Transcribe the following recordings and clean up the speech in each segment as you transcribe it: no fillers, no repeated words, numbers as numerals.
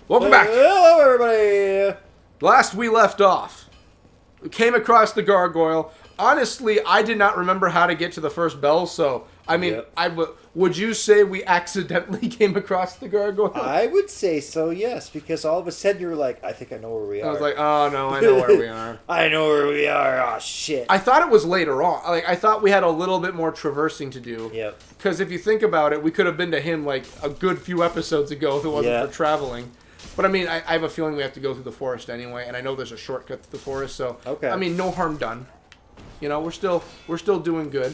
Welcome back. Hello, everybody. Last we left off, we came across the gargoyle. Honestly, I did not remember how to get to the first bell, so, I mean, would you say we accidentally came across the gargoyle? I would say so, yes, because all of a sudden you were like, I think I know where we are. I was like, oh, no, I know where we are. I know where we are. Oh, shit. I thought it was later on. Like, I thought we had a little bit more traversing to do. Yep. Because if you think about it, we could have been to him, like, a good few episodes ago if it wasn't for traveling. But, I mean, I have a feeling we have to go through the forest anyway, and I know there's a shortcut to the forest, so, I mean, no harm done. You know, we're still doing good.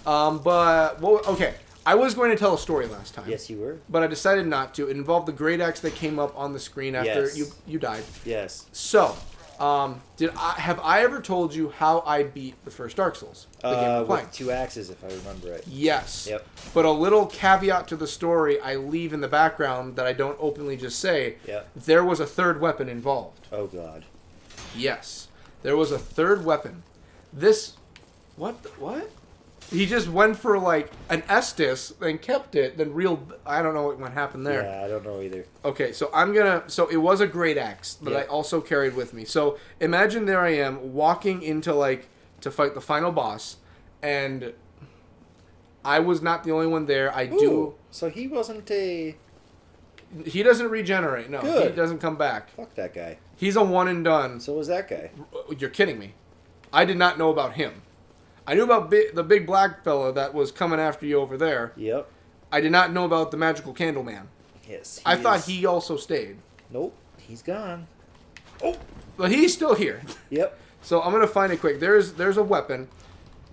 Okay. I was going to tell a story last time. Yes, you were. But I decided not to. It involved the great axe that came up on the screen after you died. Yes. So, have I ever told you how I beat the first Dark Souls? The game we're playing? With 2 axes, if I remember right. Yes. Yep. But a little caveat to the story I leave in the background that I don't openly just say. Yep. There was a third weapon involved. Oh, God. Yes. There was a third weapon. What? He just went for, like, an Estus, then kept it, then I don't know what happened there. Yeah, I don't know either. Okay, so so it was a great axe that I also carried with me. So imagine there I am, walking into, like, to fight the final boss, and I was not the only one there. So he wasn't a... He doesn't regenerate, no. Good. He doesn't come back. Fuck that guy. He's a one and done. So was that guy. You're kidding me. I did not know about him. I knew about the big black fella that was coming after you over there. Yep. I did not know about the magical candle man. Yes. I thought he also stayed. Nope. He's gone. Oh, but he's still here. Yep. So I'm gonna find it quick. There's a weapon,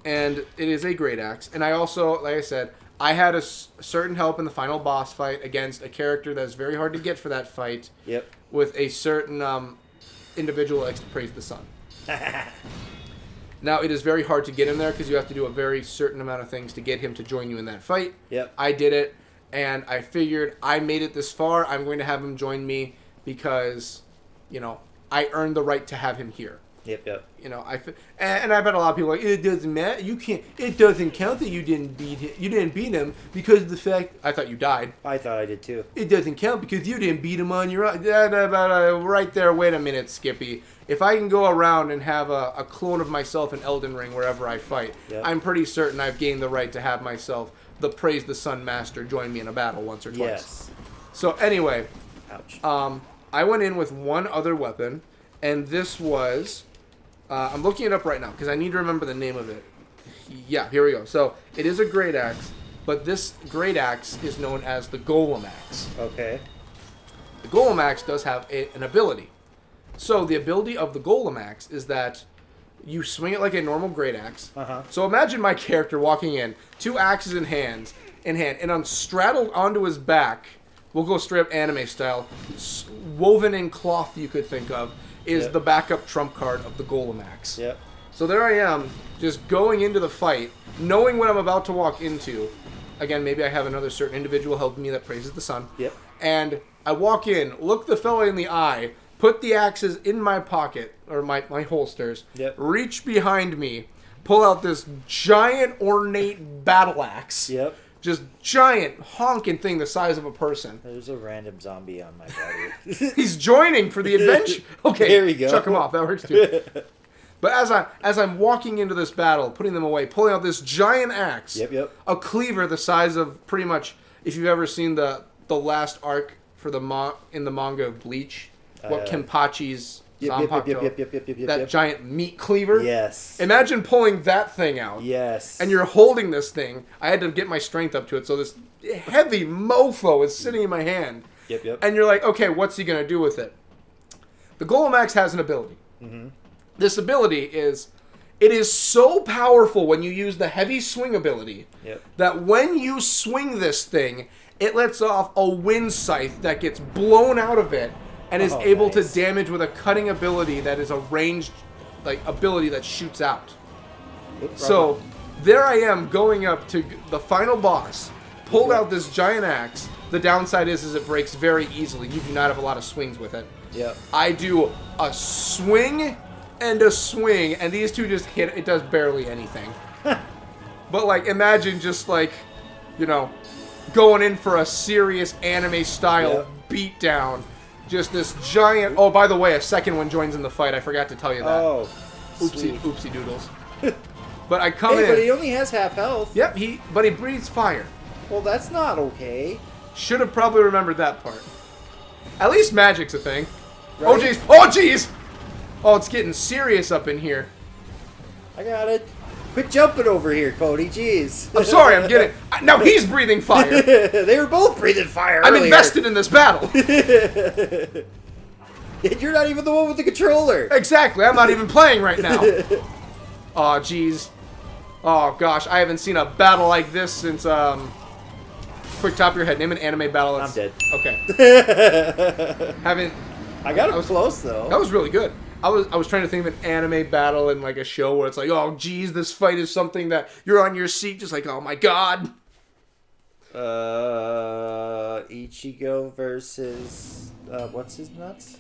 and it is a great axe. And I also, like I said, I had a certain help in the final boss fight against a character that's very hard to get for that fight. Yep. With a certain individual that likes to praise the sun. Now, it is very hard to get him there because you have to do a very certain amount of things to get him to join you in that fight. Yep. I did it, and I figured I made it this far. I'm going to have him join me because, you know, I earned the right to have him here. Yep. You know, and I bet a lot of people are like, it doesn't matter. You can't. It doesn't count that you didn't beat him. You didn't beat him because of the fact. I thought you died. I thought I did too. It doesn't count because you didn't beat him on your own. Right there. Wait a minute, Skippy. If I can go around and have a clone of myself in Elden Ring wherever I fight, I'm pretty certain I've gained the right to have myself, the Praise the Sun Master, join me in a battle once or twice. Yes. So anyway, ouch. I went in with one other weapon, and this was. I'm looking it up right now because I need to remember the name of it. Yeah, here we go. So it is a great axe, but this great axe is known as the Golem axe. Okay. The Golem axe does have an ability. So the ability of the Golem axe is that you swing it like a normal great axe. So imagine my character walking in, 2 axes in hand, and on straddled onto his back, we'll go straight up anime style, woven in cloth you could think of, is the backup trump card of the Golem axe. Yep. So there I am, just going into the fight, knowing what I'm about to walk into. Again, maybe I have another certain individual helping me that praises the sun. Yep. And I walk in, look the fella in the eye, put the axes in my pocket, or my holsters, reach behind me, pull out this giant ornate battle axe. Yep. Just giant honking thing the size of a person. There's a random zombie on my body. He's joining for the adventure. Okay, there we go. Chuck him off. That works too. But as I'm walking into this battle, putting them away, pulling out this giant axe, a cleaver the size of pretty much, if you've ever seen the last arc for in the manga of Bleach, what Kenpachi's Zanpakuto, that giant meat cleaver. Yes. Imagine pulling that thing out. Yes. And you're holding this thing. I had to get my strength up to it, so this heavy mofo is sitting in my hand. Yep. And you're like, okay, what's he going to do with it? The Golem axe has an ability. This ability is so powerful when you use the heavy swing ability that when you swing this thing, it lets off a wind scythe that gets blown out of it and is able to damage with a cutting ability that is a ranged ability that shoots out. So there I am going up to the final boss, pulled out this giant axe. The downside is it breaks very easily. You do not have a lot of swings with it. I do a swing and a swing, and these two just hit. It does barely anything. But imagine just going in for a serious anime style beatdown. Just this giant... Oh, by the way, a second one joins in the fight. I forgot to tell you that. Oh, oopsie doodles. But I come in... but he only has half health. Yep, but he breathes fire. Well, that's not okay. Should have probably remembered that part. At least magic's a thing. Right? Oh, jeez. Oh, jeez. Oh, it's getting serious up in here. I got it. Quit jumping over here, Cody. Jeez. I'm sorry, I'm getting... Now he's breathing fire. They were both breathing fire I'm earlier. invested in this battle. You're not even the one with the controller. Exactly. I'm not even playing right now. Oh, jeez. Oh, gosh. I haven't seen a battle like this since, quick top of your head. Name an anime battle that's... I'm dead. Okay. Haven't... I got it close, though. That was really good. I was trying to think of an anime battle in like a show where it's like, oh, geez, this fight is something that you're on your seat just like, oh, my God. Ichigo versus... what's his nuts?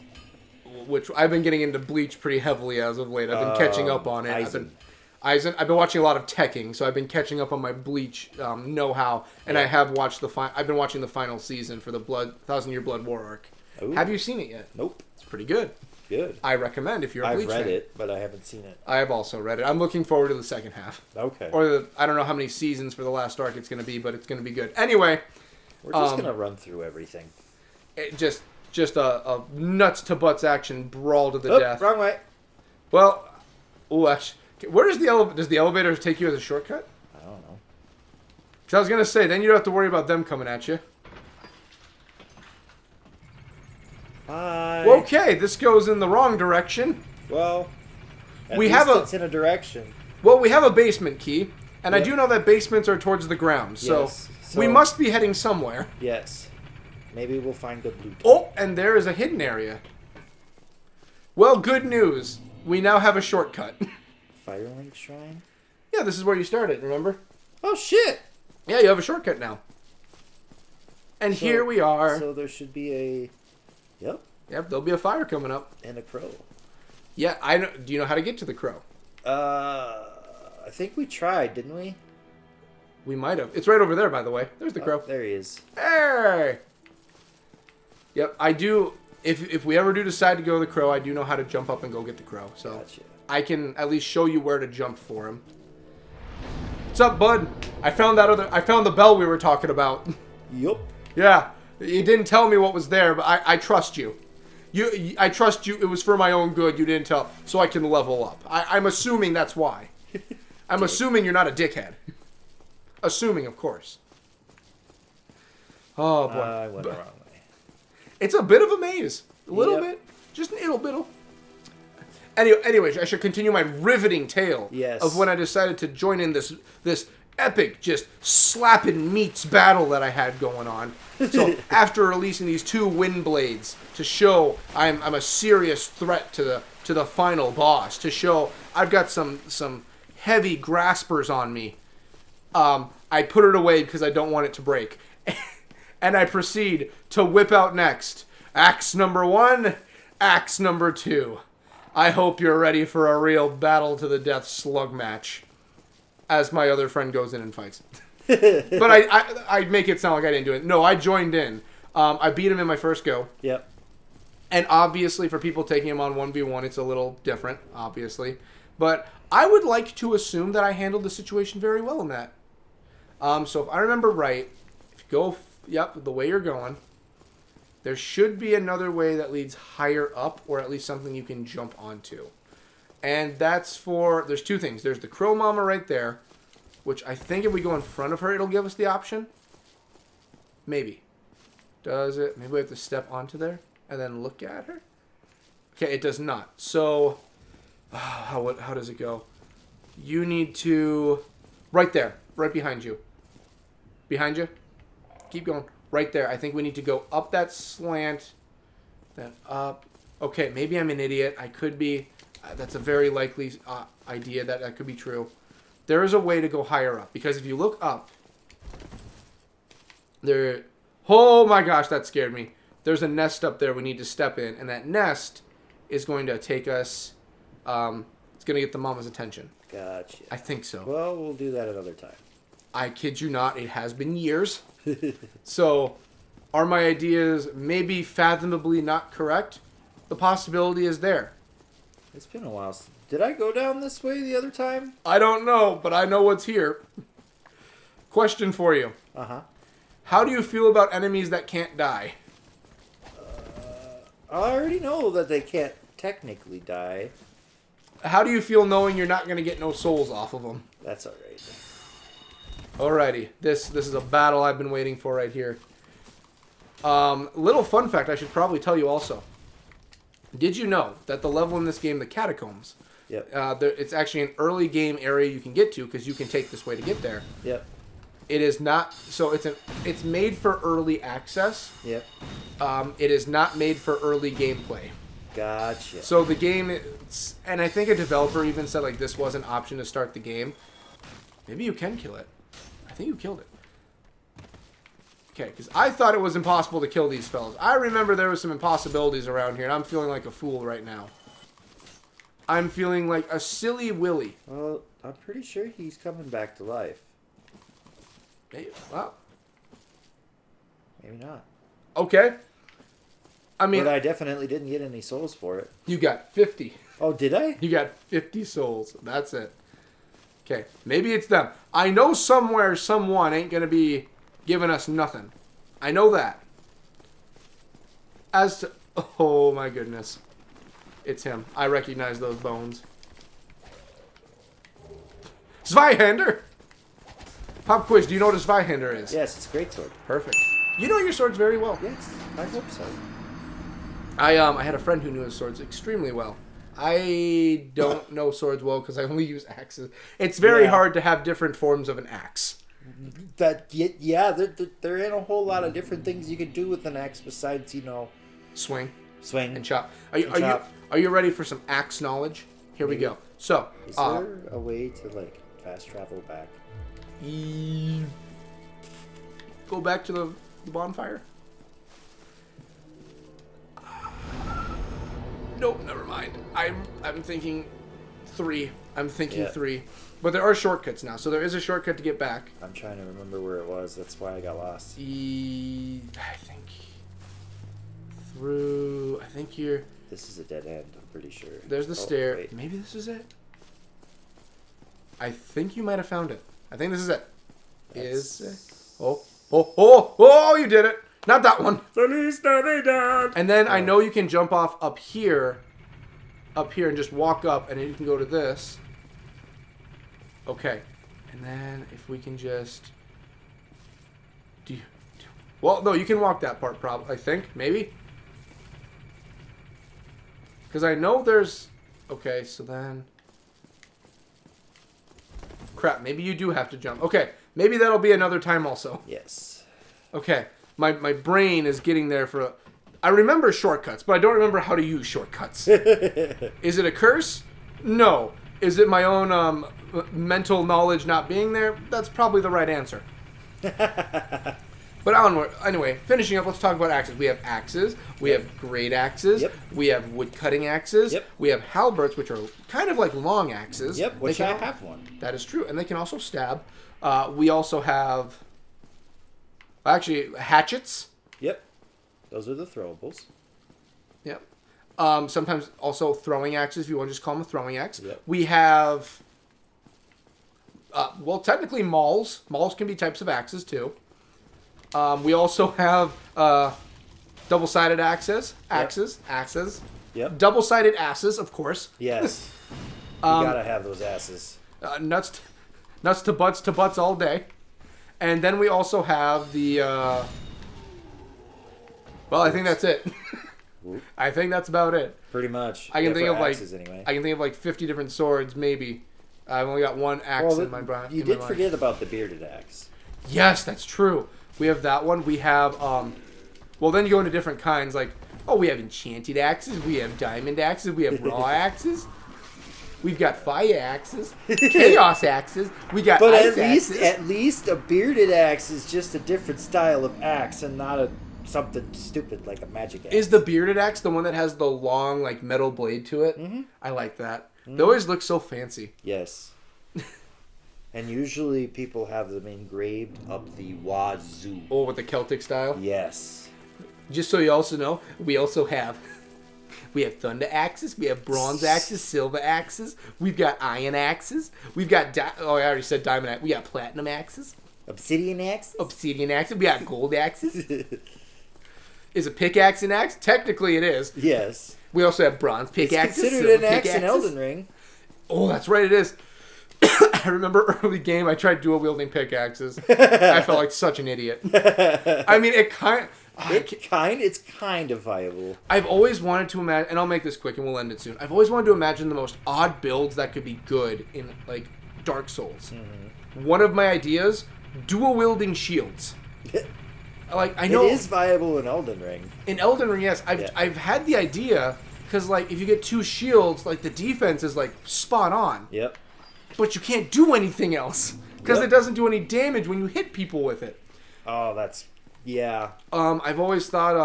Which I've been getting into Bleach pretty heavily as of late. I've been catching up on it. I've been watching a lot of Tekking, so I've been catching up on my Bleach know-how, and I have watched I've been watching the final season for the 1,000-Year Blood War arc. Ooh. Have you seen it yet? Nope. It's pretty good. Good. I recommend if you're a Bleach fan. I've read it, but I haven't seen it. I have also read it. I'm looking forward to the second half. Okay. Or I don't know how many seasons for the last arc it's going to be, but it's going to be good. Anyway. We're just going to run through everything. Just a nuts to butts action brawl to the death. Wrong way. Well, actually, where does the elevator take you as a shortcut? I don't know. Because I was going to say, then you don't have to worry about them coming at you. Bye. Okay, this goes in the wrong direction. Well, it's in a direction. Well, we have a basement key, and I do know that basements are towards the ground, so we must be heading somewhere. Yes. Maybe we'll find good loot. Oh, and there is a hidden area. Well, good news. We now have a shortcut. Firelink Shrine? Yeah, this is where you started, remember? Oh, shit! Yeah, you have a shortcut now. And here we are. So there should be a... Yep, there'll be a fire coming up. And a crow. Yeah, I know. Do you know how to get to the crow? I think we tried, didn't we? We might have. It's right over there, by the way. There's the crow. There he is. Hey! Yep, I do. If we ever do decide to go to the crow, I do know how to jump up and go get the crow. So gotcha. I can at least show you where to jump for him. What's up, bud? I found the bell we were talking about. Yup. Yeah. You didn't tell me what was there, but I trust you. I trust you. It was for my own good. You didn't tell, so I can level up. I'm assuming that's why. I'm assuming you're not a dickhead. Assuming, of course. Oh, boy. I went the wrong way. It's a bit of a maze. A little bit. Just an ittle bittle. Anyways, I should continue my riveting tale of when I decided to join in this epic, just slapping meats battle that I had going on. So after releasing these 2 wind blades to show I'm a serious threat to the final boss, to show I've got some heavy graspers on me, I put it away because I don't want it to break. And I proceed to whip out next. Axe number 1, axe number 2. I hope you're ready for a real battle to the death slug match. As my other friend goes in and fights. But I make it sound like I didn't do it. No, I joined in. I beat him in my first go. Yep. And obviously for people taking him on 1v1, it's a little different, obviously. But I would like to assume that I handled the situation very well in that. So if I remember right, if you go, the way you're going, there should be another way that leads higher up, or at least something you can jump onto. And that's there's 2 things. There's the Crow Mama right there, which I think if we go in front of her, it'll give us the option. Maybe. Does it? Maybe we have to step onto there and then look at her? Okay, it does not. So, how does it go? You need to... Right there. Right behind you. Behind you? Keep going. Right there. I think we need to go up that slant. Then up. Okay, maybe I'm an idiot. I could be... That's a very likely idea that could be true. There is a way to go higher up. Because if you look up... Oh my gosh, that scared me. There's a nest up there we need to step in. And that nest is going to take us... it's going to get the mama's attention. Gotcha. I think so. Well, we'll do that another time. I kid you not. It has been years. So, Are my ideas maybe fathomably not correct? The possibility is there. It's been a while. Did I go down this way the other time? I don't know, but I know what's here. Question for you. Uh-huh. How do you feel about enemies that can't die? I already know that they can't technically die. How do you feel knowing you're not going to get no souls off of them? That's alright. Alrighty. This is a battle I've been waiting for right here. Little fun fact I should probably tell you also. Did you know that the level in this game, the Catacombs, Yep. It's actually an early game area you can get to because you can take this way to get there. Yep. It is not, so it's made for early access. Yep. It is not made for early gameplay. Gotcha. So the game, and I think a developer even said like this was an option to start the game. Maybe you can kill it. I think you killed it. Okay, because I thought it was impossible to kill these fellas. I remember there was some impossibilities around here, and I'm feeling like a fool right now. I'm feeling like a silly Willy. Well, I'm pretty sure he's coming back to life. Hey, well, Maybe not. okay. I mean, But I definitely didn't get any souls for it. you got 50. Oh, did I? You got 50 souls. That's it. Okay, maybe it's them. I know somewhere someone ain't going to be giving us nothing. I know that. As to... Oh, my goodness. It's him. I recognize those bones. Zweihander! Pop quiz, do you know what a Zweihander is? Yes, it's a great sword. Perfect. You know your swords very well. Yes, I hope so. I had a friend who knew his swords extremely well. I don't know swords well because I only use axes. It's very hard to have different forms of an axe. Yeah, there ain't a whole lot of different things you can do with an axe besides, Swing swing and chop. chop. Are you ready for some axe knowledge? Here we go. So, Is there a way to fast travel back? Go back to the bonfire. Nope, never mind. I'm thinking 3. I'm thinking 3. But there are shortcuts now, so there is a shortcut to get back. I'm trying to remember where it was. That's why I got lost. I think through. I think you're. This is a dead end. I'm pretty sure. There's the stair. Wait. Maybe this is it. I think you might have found it. I think this is it. Is it? Oh! You did it. Not that one. And then I know you can jump off up here, and just walk up, and then you can go to this. Okay, and then if we can just well, no, you can walk that part. Probably, I think, maybe, because I know there's. Okay, so then. Crap, maybe you do have to jump. Okay, maybe that'll be another time also. Yes. Okay. My brain is getting there for... I remember shortcuts, but I don't remember how to use shortcuts. Is it a curse? No. Is it my own mental knowledge not being there? That's probably the right answer. But onward. Anyway, finishing up, let's talk about axes. We have axes. We have great axes. Yep. We have wood-cutting axes. Yep. We have halberds, which are kind of like long axes. Yep, which I have one. That is true. And they can also stab. We also have... Actually, hatchets. Yep. Those are the throwables. Yep. Sometimes also throwing axes, if you want to just call them a throwing axe. Yep. We have, well, technically mauls. Mauls can be types of axes, too. We also have double-sided axes. Axes. Yep. Double-sided asses, of course. Yes. You gotta have those asses. Nuts to butts all day. And then we also have the, well, I think that's it. I think that's about it. Pretty much. I can think of axes, anyway. I can think of like 50 different swords, maybe. I've only got one axe in my brain. You did forget about the bearded axe. Yes, that's true. We have that one. We have, well, then you go into different kinds. Like, we have enchanted axes. We have diamond axes. We have raw axes. We've got fire axes, chaos axes. We got ice axes. At least a bearded axe is just a different style of axe and not something stupid like a magic axe. Is the bearded axe the one that has the long like metal blade to it? Mm-hmm. I like that. Mm-hmm. They always look so fancy. Yes. And usually people have them engraved up the wazoo. Oh, with the Celtic style? Yes. Just so you also know, we have thunder axes, we have bronze axes, silver axes, we've got iron axes, we've got, I already said diamond axes, we got platinum axes. Obsidian axes? Obsidian axes, we got gold axes. Is a pickaxe an axe? Technically it is. Yes. We also have bronze pickaxes. It's considered an axe in Elden Ring. Oh, that's right, it is. I remember early game, I tried dual wielding pickaxes. I felt like such an idiot. I mean, it's kind of viable. I've always wanted to imagine, and I'll make this quick and we'll end it soon. I've always wanted to imagine the most odd builds that could be good in, like, Dark Souls. Mm-hmm. One of my ideas, dual wielding shields. Like, I know it is viable in Elden Ring. In Elden Ring, yes. I've had the idea, because, like, if you get 2 shields, like, the defense is, like, spot on. Yep. But you can't do anything else, because it doesn't do any damage when you hit people with it. Oh, that's... Yeah. I've always thought,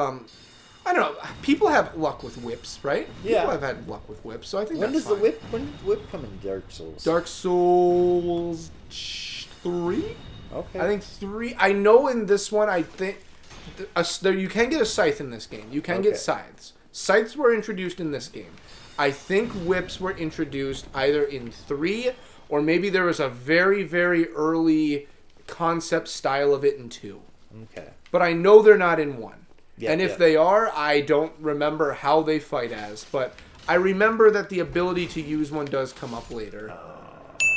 I don't know, people have luck with whips, right? Yeah. People have had luck with whips, so I think when that's does fine. When does the whip come in Dark Souls? Dark Souls 3? Okay. I think 3. I know in this one, I think you can get a scythe in this game. You can get scythes. Scythes were introduced in this game. I think whips were introduced either in 3, or maybe there was a very, very early concept style of it in 2. Okay. But I know they're not in 1. Yep, and if they are, I don't remember how they fight as. But I remember that the ability to use one does come up later.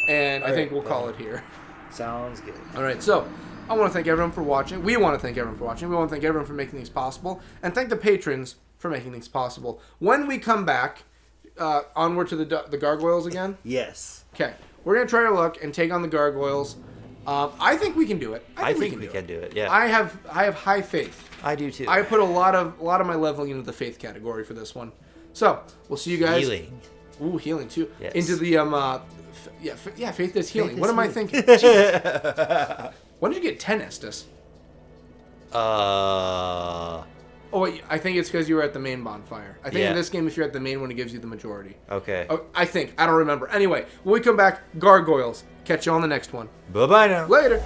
And I think we'll call it here. Sounds good. All right, so I want to thank everyone for watching. We want to thank everyone for watching. We want to thank everyone for making these possible. And thank the patrons for making these possible. When we come back, onward to the gargoyles again? Yes. Okay. We're going to try our luck and take on the gargoyles. I think we can do it. I think we can do it, yeah. I have high faith. I do too. I put a lot of my leveling into the faith category for this one. So, we'll see you guys. Healing. Ooh, healing too. Yes. Into the faith is healing. Faith What is am I healing. thinking? Jesus. When did you get 10 Estus? Oh, wait, I think it's because you were at the main bonfire. I think in this game, if you're at the main one, it gives you the majority. Okay. Oh, I think. I don't remember. Anyway, when we come back, gargoyles. Catch you on the next one. Bye-bye now. Later.